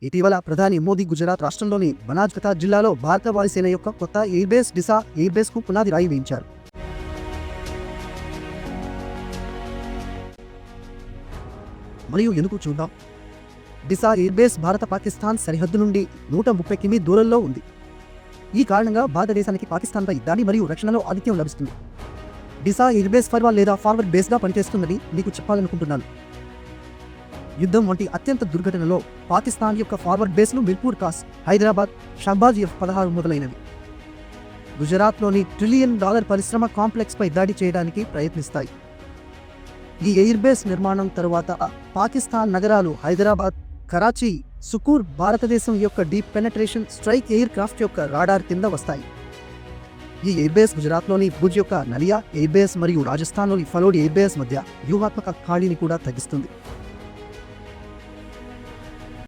ఇటీవల ప్రధాని మోదీ గుజరాత్ రాష్ట్రంలోని బనాజ్కతా జిల్లాలో భారత వాయుసేన యొక్క కొత్త ఎయిర్బేస్ డిసా ఎయిర్బేస్కు పునాది రాయి వేయించారు. మరియు ఎందుకు చూద్దాం. డిసా ఎయిర్బేస్ భారత-పాకిస్తాన్ సరిహద్దు నుండి 130 కిమీ దూరంలో ఉంది. ఈ కారణంగా భారతదేశానికి పాకిస్తాన్పై దాడి మరియు రక్షణలో ఆధిక్యం లభిస్తుంది. డిసా ఎయిర్బేస్ ఫర్వాల్ లేదా ఫార్వర్డ్ బేస్గా పనిచేస్తుందని మీకు చెప్పాలనుకుంటున్నాను. యుద్ధం వంటి అత్యంత దుర్ఘటనలో పాకిస్తాన్ యొక్క ఫార్వర్డ్ బేస్లు మిర్పూర్ ఖాస్, హైదరాబాద్, షహబాజ్ F-16 మొదలైనవి గుజరాత్లోని $1 ట్రిలియన్ పరిశ్రమ కాంప్లెక్స్పై దాడి చేయడానికి ప్రయత్నిస్తాయి. ఈ ఎయిర్బేస్ నిర్మాణం తరువాత పాకిస్తాన్ నగరాలు హైదరాబాద్, కరాచీ, సుకూర్ భారతదేశం యొక్క deep penetration strike air craft యొక్క రాడార్ కింద వస్తాయి. ఈ ఎయిర్బేస్ గుజరాత్లోని భుజ్ యొక్క నలియా ఎయిర్బేస్ మరియు రాజస్థాన్లోని ఫలోడి ఎయిర్బేస్ మధ్య వ్యూహాత్మక ఖాళీని కూడా తగ్గిస్తుంది.